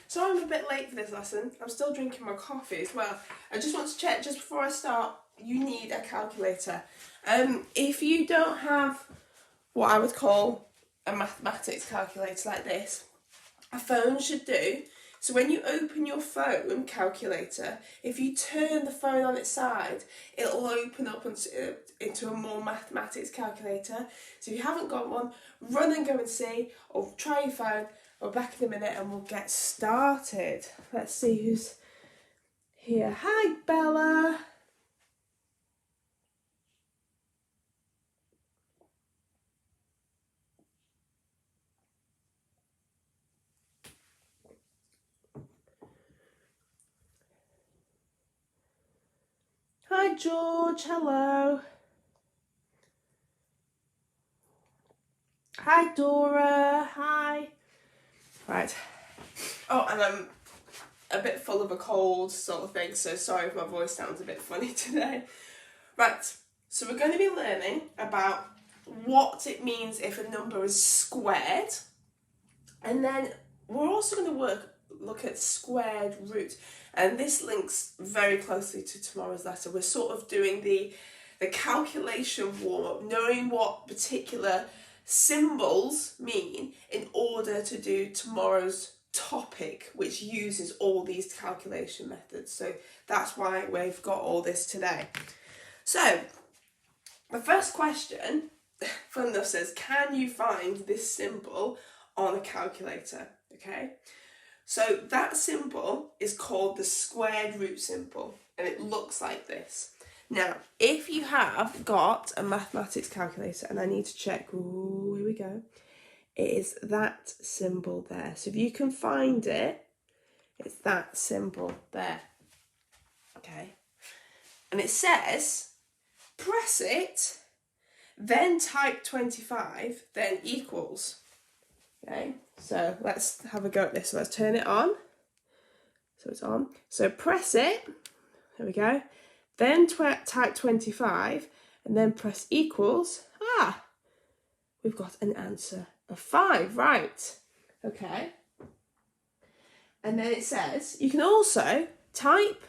So I'm a bit late for this lesson. I'm still drinking my coffee as well. I just want to check, just before I start, you need a calculator. If you don't have what I would call a mathematics calculator like this, a phone should do. So when you open your phone calculator, if you turn the phone on its side, it'll open up into a more mathematics calculator. So if you haven't got one, run and go and see, or try your phone. We're back in a minute and we'll get started. Let's see who's here. Hi, Bella. Hi, George. Hello. Hi, Dora. Hi. Right. Oh, and I'm a bit full of a cold sort of thing, so sorry if my voice sounds a bit funny today. Right, so we're going to be learning about what it means if a number is squared, and then we're also going to look at squared root, and this links very closely to tomorrow's lesson. We're sort of doing the calculation warm-up, knowing what particular symbols mean in order to do tomorrow's topic, which uses all these calculation methods. So that's why we've got all this today. So the first question, fun enough, says, can you find this symbol on a calculator? Okay, so that symbol is called the squared root symbol, and it looks like this. Now, if you have got a mathematics calculator, and I need to check, ooh, here we go, it is that symbol there. So if you can find it, it's that symbol there. Okay. And it says, press it, then type 25, then equals. Okay, so let's have a go at this. So let's turn it on. So it's on. So press it, there we go. Then type 25 and then press equals. Ah, we've got an answer of 5, right? Okay. And then it says you can also type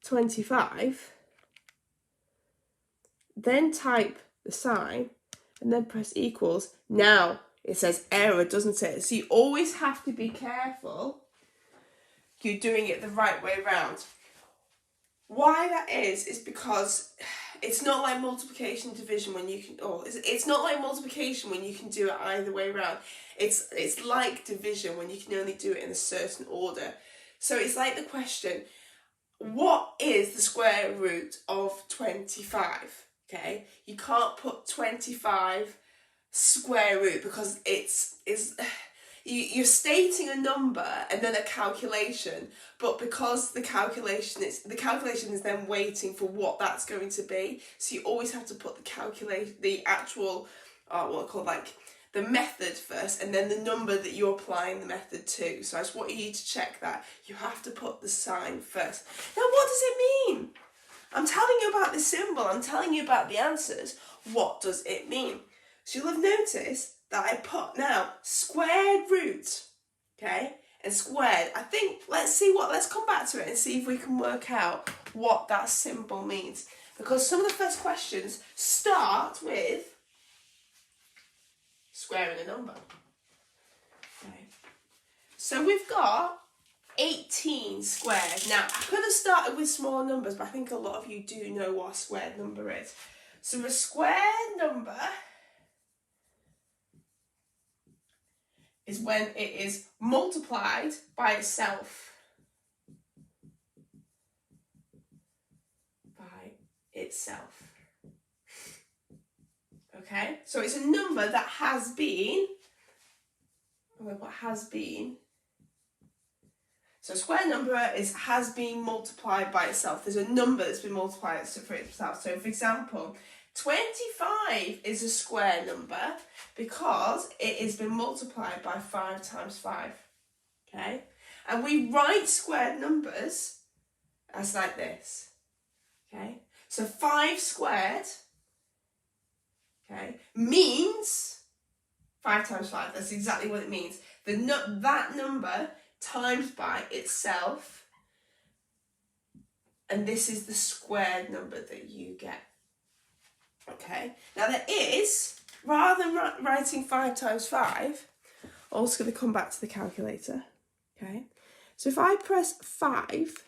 25, then type the sign and then press equals. Now it says error, doesn't it? So you always have to be careful you're doing it the right way around. Why that is because it's not like multiplication division when you can, or it's not like multiplication when you can do it either way around. It's like division when you can only do it in a certain order. So it's like the question, what is the square root of 25? Okay, you can't put 25 square root because you're stating a number and then a calculation, but because the calculation is then waiting for what that's going to be, so you always have to put the actual the method first, and then the number that you're applying the method to. So I just want you to check that. You have to put the sign first. Now, what does it mean? I'm telling you about the symbol, I'm telling you about the answers. What does it mean? So you'll have noticed that I put now squared root, okay, and squared. I think, let's come back to it and see if we can work out what that symbol means. Because some of the first questions start with squaring a number. Okay. So we've got 18 squared. Now, I could have started with smaller numbers, but I think a lot of you do know what a squared number is. So a squared number is when it is multiplied by itself. By itself. Okay, so it's a number that has been, so a square number has been multiplied by itself. There's a number that's been multiplied for itself. So for example, 25 is a square number because it has been multiplied by 5 times 5. Okay, and we write squared numbers as like this. Okay, so 5 squared, okay, means 5 times 5. That's exactly what it means. That number times by itself, and this is the squared number that you get. Okay, now there is, rather than writing 5 times 5, I'm also going to come back to the calculator. Okay, so if I press 5,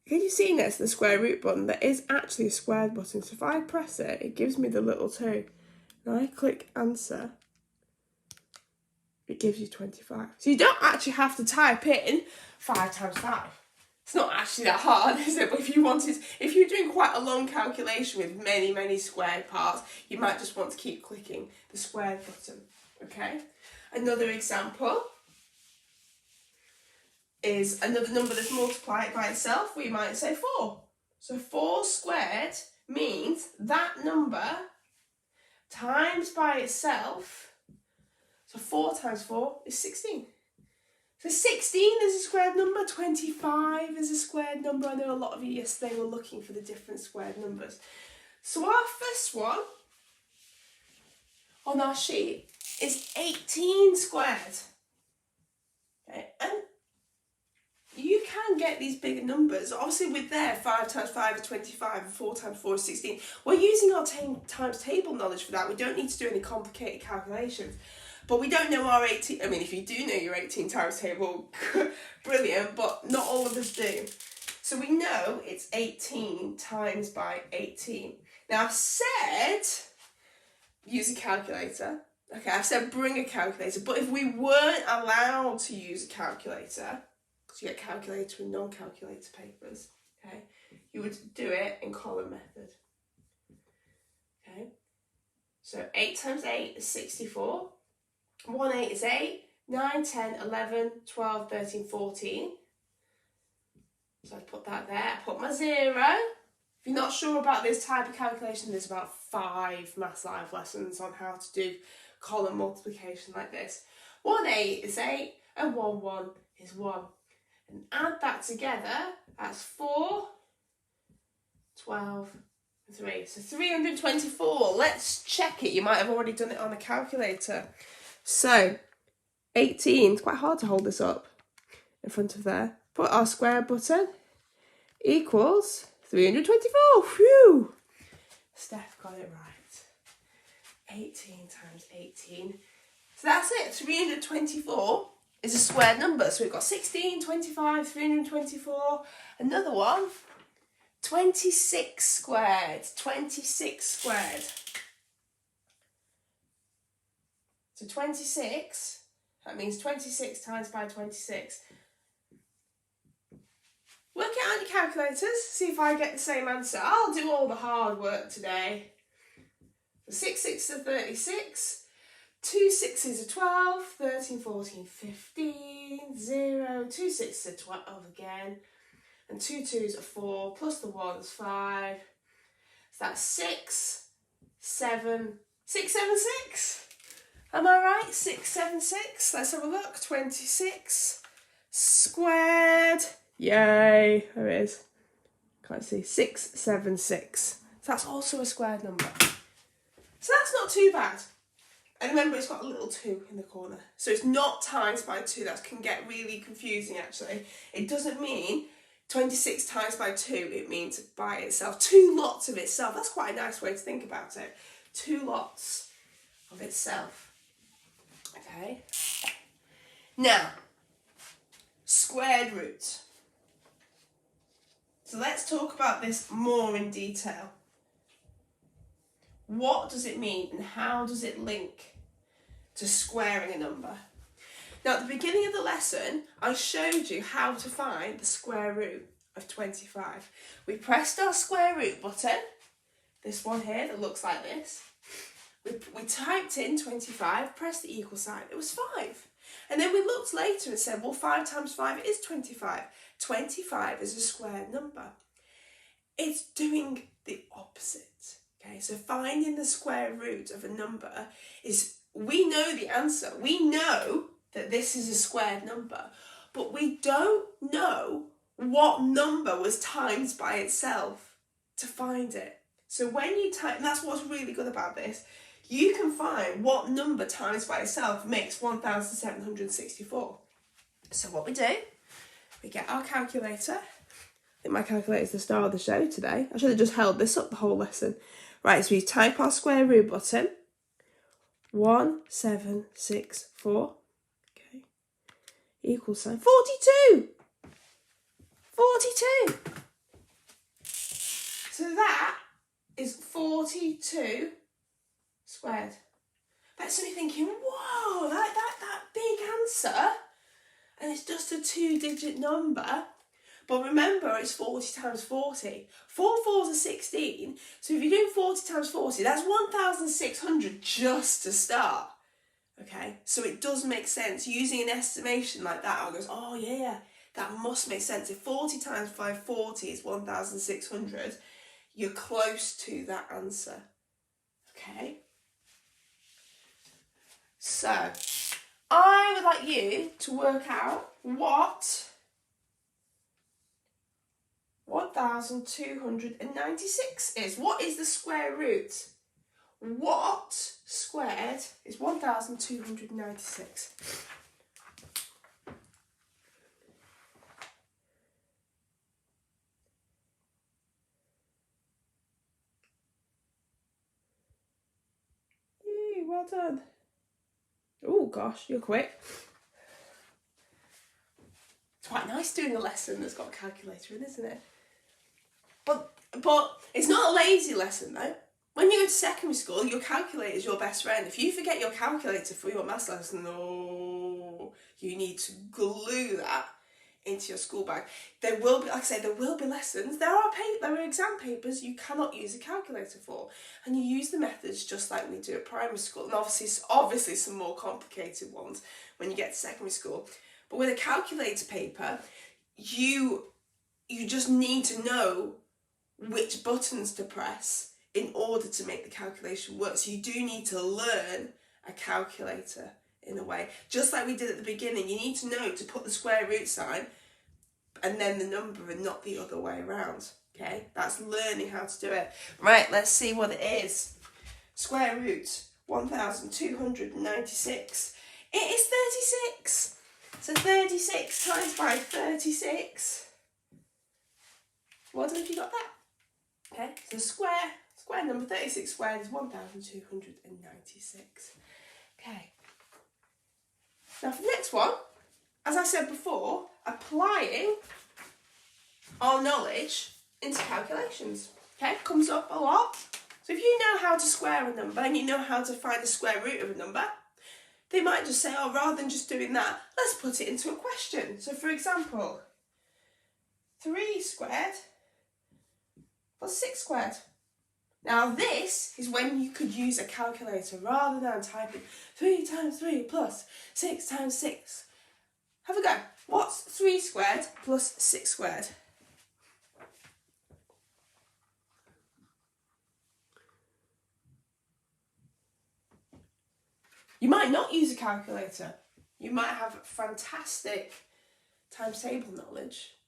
can you see next to the square root button, there is actually a squared button. So if I press it, it gives me the little 2. And I click answer, it gives you 25. So you don't actually have to type in 5 times 5. It's not actually that hard, is it? But if you're doing quite a long calculation with many, many squared parts, you might just want to keep clicking the squared button, okay? Another example is another number that's multiplied by itself. We might say 4. So 4 squared means that number times by itself. So 4 times 4 is 16. So 16 is a squared number, 25 is a squared number. I know a lot of you yesterday were looking for the different squared numbers. So our first one on our sheet is 18 squared. Okay, and you can get these bigger numbers. Obviously with there, 5 times 5 is 25 and 4 times 4 is 16. We're using our times table knowledge for that. We don't need to do any complicated calculations. But we don't know our 18, I mean, if you do know your 18 times table, brilliant, but not all of us do. So we know it's 18 times by 18. Now I've said, use a calculator. Okay, I've said bring a calculator, but if we weren't allowed to use a calculator, because you get calculator and non-calculator papers, okay, you would do it in column method. Okay, so 8 times 8 is 64. 1 8 is 8, 9, 10, 11, 12, 13, 14. So I put that there, I put my 0. If you're not sure about this type of calculation, there's about 5 Maths Live lessons on how to do column multiplication like this. 1 8 is 8 and 1 1 is 1. And add that together, that's 4, 12, 3. So 324. Let's check it. You might have already done it on a calculator. So 18, it's quite hard to hold this up in front of there. Put our square button, equals 324. Phew! Steph got it right. 18 times 18. So that's it. 324 is a squared number. So we've got 16, 25, 324. Another one, 26 squared. 26 squared. So 26, that means 26 times by 26. Work it out in your calculators, see if I get the same answer. I'll do all the hard work today. So 6 6s are 36, 2 6s are 12, 13, 14, 15, 0, 2 6s are 12 again, and 2 2s are 4, plus the 1 is 5. So that's 6, 7, 6, 7, 6. Am I right? 6, 7, 6. Let's have a look. 26 squared. Yay. There it is. Can't see. 6, 7, 6. So that's also a squared number. So that's not too bad. And remember, it's got a little 2 in the corner. So it's not times by 2. That can get really confusing, actually. It doesn't mean 26 times by 2. It means by itself. 2 lots of itself. That's quite a nice way to think about it. 2 lots of itself. Okay. Now, squared root. So let's talk about this more in detail. What does it mean and how does it link to squaring a number? Now, at the beginning of the lesson, I showed you how to find the square root of 25. We pressed our square root button, this one here that looks like this. We typed in 25, pressed the equal sign, it was 5. And then we looked later and said, well, 5 times 5 is 25. 25 is a squared number. It's doing the opposite. Okay, so finding the square root of a number is, we know the answer. We know that this is a squared number, but we don't know what number was times by itself to find it. So when you type, and that's what's really good about this, you can find what number times by itself makes 1,764. So what we do, we get our calculator. I think my calculator is the star of the show today. I should have just held this up the whole lesson. Right, so we type our square root button. 1764. Okay. Equals sign. 42! 42! So that is 42 squared. That's me thinking, whoa, that big answer. And it's just a 2-digit number. But remember, it's 40 times 40. 4 fours are 16. So if you do 40 times 40, that's 1,600 just to start. Okay, so it does make sense. Using an estimation like that, I goes, oh yeah, that must make sense. If 40 times 540 is 1,600, you're close to that answer. Okay. So, I would like you to work out what 1,296 is. What is the square root? What squared is 1,296? Yay, well done. Oh gosh, you're quick. It's quite nice doing a lesson that's got a calculator in, isn't it? But it's not a lazy lesson though. When you go to secondary school, your calculator is your best friend. If you forget your calculator for your maths lesson, oh, you need to glue that into your school bag. There will be, like I say, there will be lessons. There are exam papers you cannot use a calculator for, and you use the methods just like we do at primary school. And obviously some more complicated ones when you get to secondary school. But with a calculator paper, you just need to know which buttons to press in order to make the calculation work. So you do need to learn a calculator in a way. Just like we did at the beginning, you need to know to put the square root sign and then the number and not the other way around. Okay, that's learning how to do it. Right, let's see what it is. Square root 1,296. It is 36. So 36 times by 36. Well done if you got that. Okay, so square number 36 squared is 1,296. Okay. Now for the next one, as I said before, applying our knowledge into calculations. Okay, comes up a lot. So if you know how to square a number and you know how to find the square root of a number, they might just say, oh, rather than just doing that, let's put it into a question. So for example, 3 squared plus 6 squared. Now this is when you could use a calculator rather than typing 3 times 3 plus 6 times 6. Have a go. What's 3 squared plus 6 squared? You might not use a calculator. You might have fantastic times table knowledge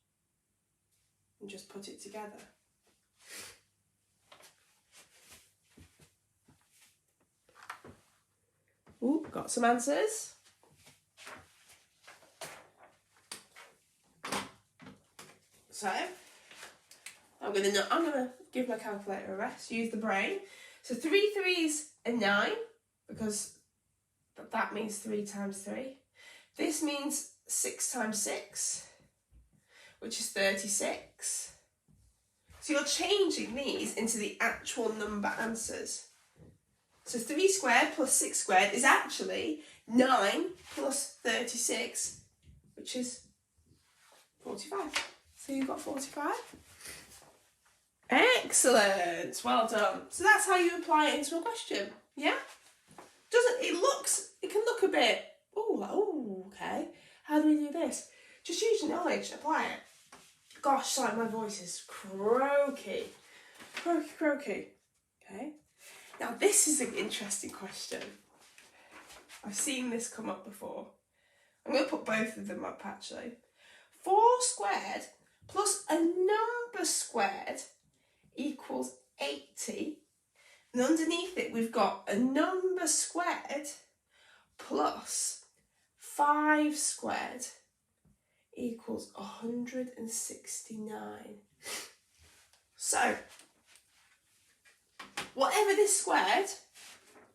and just put it together. Ooh, got some answers. So, I'm gonna give my calculator a rest, use the brain. So 3 3s are 9, because that means 3 times 3. This means 6 times 6, which is 36. So you're changing these into the actual number answers. So 3 squared plus 6 squared is actually 9 plus 36, which is 45. So you've got 45. Excellent, well done. So that's how you apply it into a question, yeah? It can look a bit, okay. How do we do this? Just use your knowledge, apply it. Gosh, sorry, my voice is croaky. Croaky. Okay. Now this is an interesting question. I've seen this come up before. I'm going to put both of them up actually. 4 squared plus a number squared equals 80. And underneath it, we've got a number squared plus 5 squared equals 169. So, whatever this squared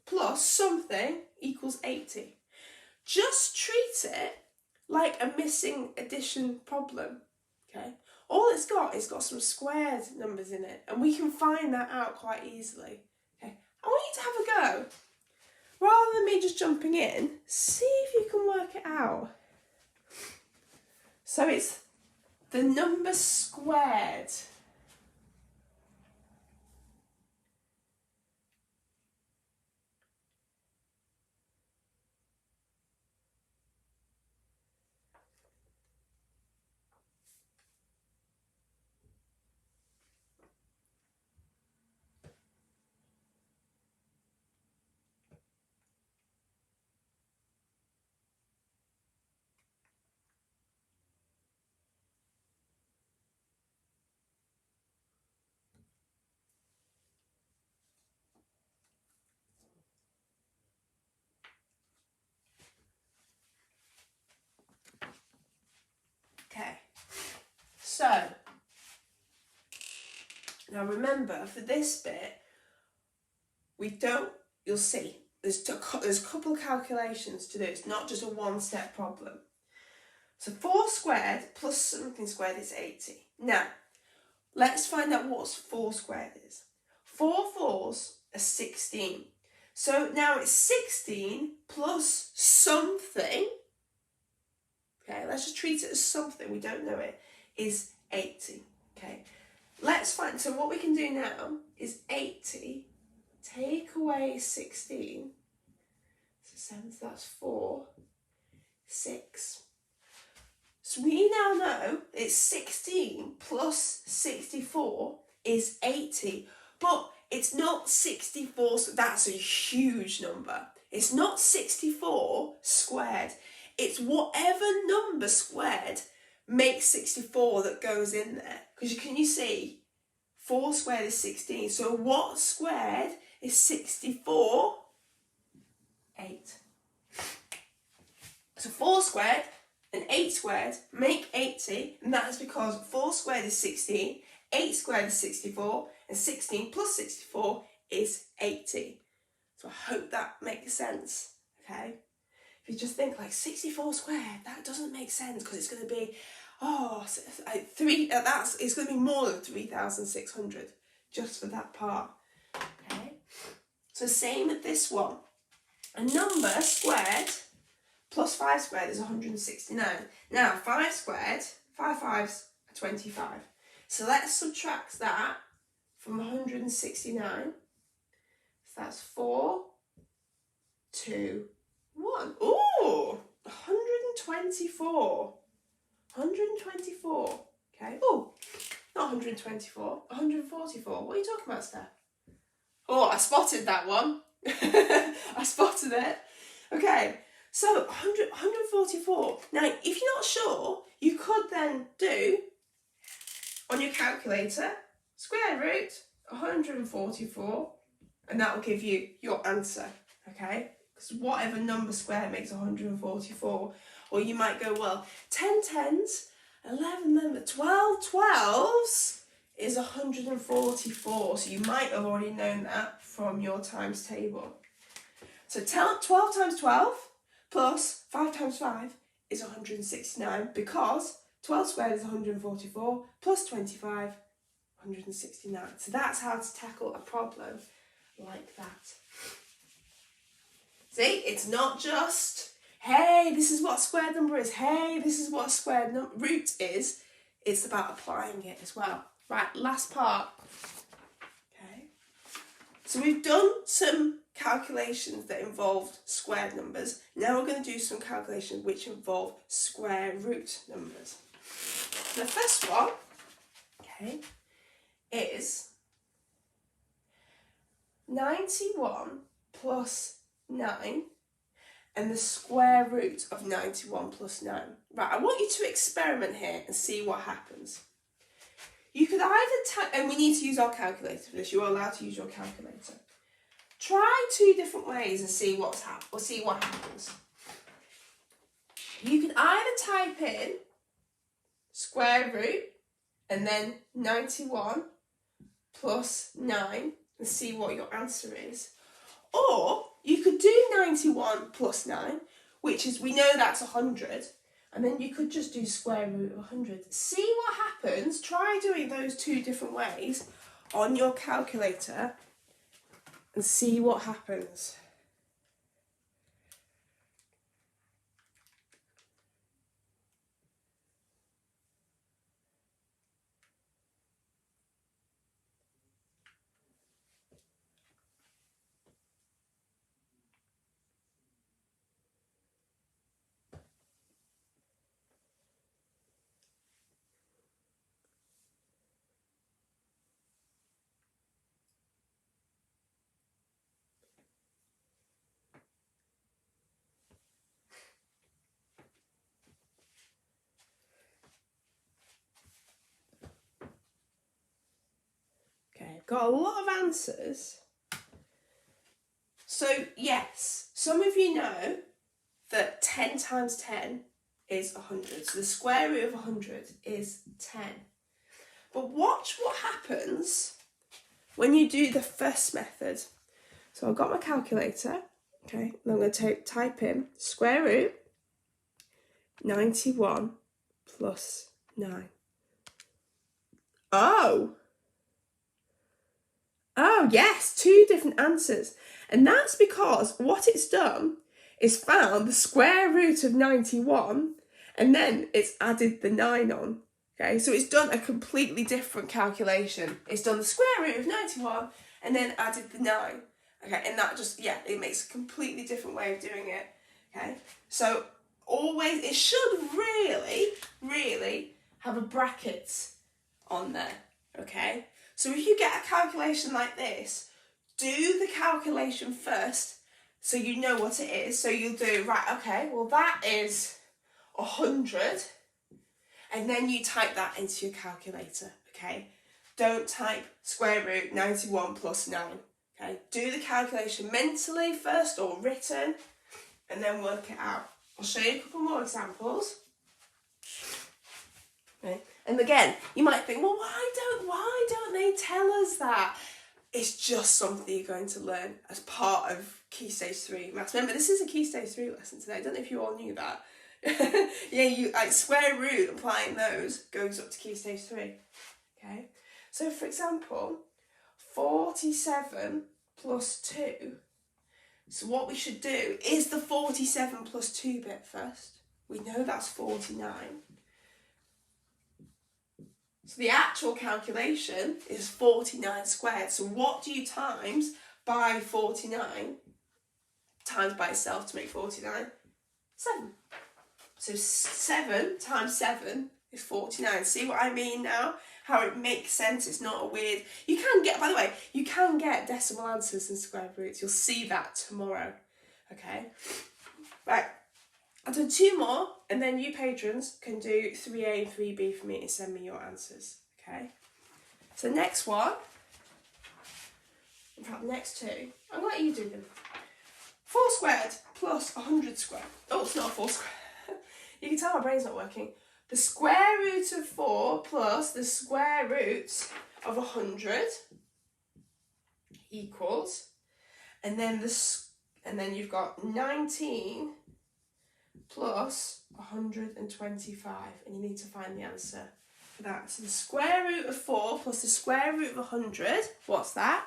plus something equals 80. Just treat it like a missing addition problem, okay? All it's got some squared numbers in it, and we can find that out quite easily, okay? I want you to have a go. Rather than me just jumping in, see if you can work it out. So it's the number squared. Okay, so now remember for this bit, you'll see, there's a couple of calculations to do. It's not just a one-step problem. So 4 squared plus something squared is 80. Now, let's find out what 4 squared is. 4 fours are 16. So now it's 16 plus something. Okay, let's just treat it as something, we don't know it, is 80. Okay, let's find, so what we can do now is 80, take away 16, so 7, so that's 4, 6. So we now know it's 16 plus 64 is 80, but it's not 64, so that's a huge number. It's not 64 squared. It's whatever number squared makes 64 that goes in there. Because can you see, 4 squared is 16. So what squared is 64? 8. So 4 squared and 8 squared make 80. And that is because 4 squared is 16, 8 squared is 64, and 16 plus 64 is 80. So I hope that makes sense, okay? If you just think like 64 squared, that doesn't make sense because it's going to be, it's going to be more than 3,600 just for that part, okay? So same with this one. A number squared plus 5 squared is 169. Now 5 squared, 5 fives are 25. So let's subtract that from 169. So that's 4, 2, 1. Ooh, 124. 124. Okay. Oh, not 124. 144. What are you talking about, Steph? Oh, I spotted that one. I spotted it. Okay. So 144. Now, if you're not sure, you could then do on your calculator square root 144, and that will give you your answer. Okay. Because whatever number square makes 144. Or you might go, well, 10 tens, 11 members, 12 twelves is 144. So you might have already known that from your times table. So 12 times 12 plus 5 times 5 is 169 because 12 squared is 144 plus 25, 169. So that's how to tackle a problem like that. See, it's not just, hey, this is what a squared number is. Hey, this is what a squared root is. It's about applying it as well. Right, last part. Okay. So we've done some calculations that involved squared numbers. Now we're going to do some calculations which involve square root numbers. The first one, okay, is 91 plus 9 and the square root of 91 plus 9. Right, I want you to experiment here and see what happens. You could either and we need to use our calculator for this. You are allowed to use your calculator. Try 2 different ways and see what happens. You can either type in square root and then 91 plus 9 and see what your answer is. Or you could do 91 plus 9, which is, we know that's 100, and then you could just do square root of 100. See what happens. Try doing those 2 different ways on your calculator and see what happens. Okay, I've got a lot of answers. So yes, some of you know that 10 times 10 is 100. So the square root of 100 is 10. But watch what happens when you do the first method. So I've got my calculator, okay, and I'm going to type in square root 91 plus 9. Oh, yes, 2 different answers. And that's because what it's done is found the square root of 91 and then it's added the 9 on. Okay, so it's done a completely different calculation. It's done the square root of 91 and then added the 9. Okay, and that just, yeah, it makes a completely different way of doing it. Okay, so always, it should really have a bracket on there. Okay, so if you get a calculation like this, do the calculation first so you know what it is. So you'll do, right, okay, well that is 100, and then you type that into your calculator, okay? Don't type square root 91 plus 9, okay? Do the calculation mentally first or written, and then work it out. I'll show you a couple more examples. Okay. And again, you might think, well, why don't they tell us that? It's just something you're going to learn as part of Key Stage 3 maths. Remember, this is a Key Stage 3 lesson today. I don't know if you all knew that. Yeah, you like square root, applying those goes up to Key Stage 3. Okay, so for example, 47 plus 2. So what we should do is the 47 plus 2 bit first. We know that's 49. So the actual calculation is 49 squared. So what do you times by 49? Times by itself to make 49? 7. So 7 times 7 is 49. See what I mean now? How it makes sense. It's not a weird... You can get, by the way, you can get decimal answers and square roots. You'll see that tomorrow. Okay? Right. I'll do 2 more, and then you patrons can do 3A and 3B for me and send me your answers, okay? So next one, in fact, next 2, I'll let you do them. 4 squared plus 100 squared. Oh, it's not 4 squared. You can tell my brain's not working. The square root of 4 plus the square root of 100 equals, and then you've got 19 plus 125, and you need to find the answer for that. So the square root of 4 plus the square root of 100, what's that?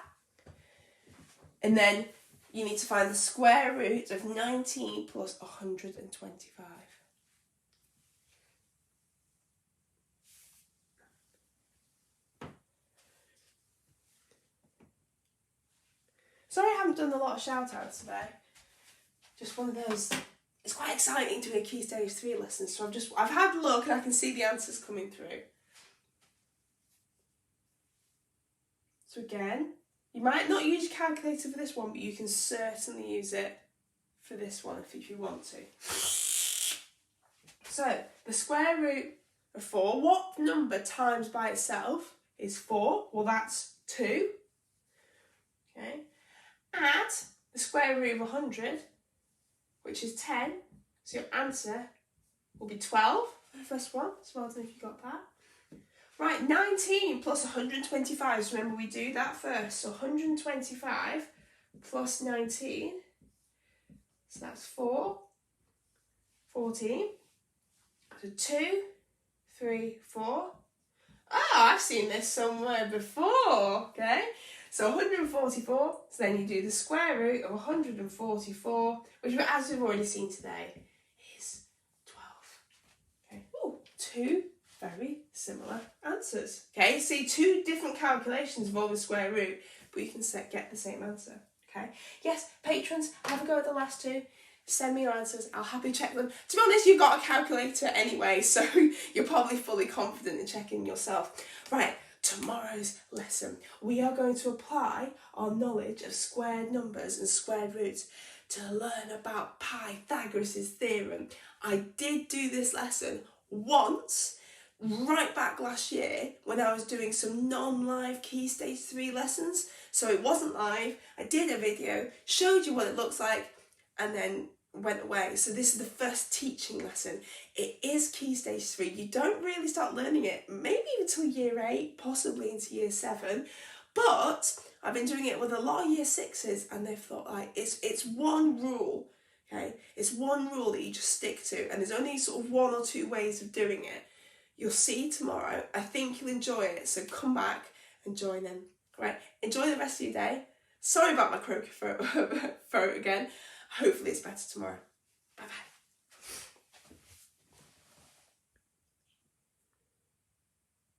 And then you need to find the square root of 19 plus 125. Sorry I haven't done a lot of shout outs today. Just one of those. It's quite exciting doing a Key Stage 3 lesson, so I've had a look and I can see the answers coming through. So again, you might not use your calculator for this one, but you can certainly use it for this one if you want to. So, the square root of 4, what number times by itself is 4? Well, that's 2. Okay. add the square root of 100, which is 10. So your answer will be 12 for the first one. So well done if you got that. Right, 19 plus 125. So remember we do that first. So 125 plus 19. So that's 4. 14. So 2, 3, 4. Oh, I've seen this somewhere before. Okay. So 144. So then you do the square root of 144, which as we've already seen today is 12. Okay. Oh, 2 very similar answers. Okay, see 2 different calculations involve the square root, but you can get the same answer. Okay, yes, patrons, have a go at the last 2. Send me your answers, I'll happily check them. To be honest, you've got a calculator anyway, so you're probably fully confident in checking yourself. Right, tomorrow's lesson, we are going to apply our knowledge of squared numbers and squared roots to learn about Pythagoras' theorem. I did do this lesson once, right back last year when I was doing some non-live Key Stage 3 lessons. So it wasn't live, I did a video, showed you what it looks like, and then went away. So this is the first teaching lesson. It is Key Stage 3. You don't really start learning it, maybe until year 8, possibly into year 7. But I've been doing it with a lot of year 6s, and they've thought, like, it's one rule, okay? It's one rule that you just stick to, and there's only sort of 1 or 2 ways of doing it. You'll see tomorrow. I think you'll enjoy it, so come back and join in. Right, enjoy the rest of your day. Sorry about my croaky throat again. Hopefully it's better tomorrow.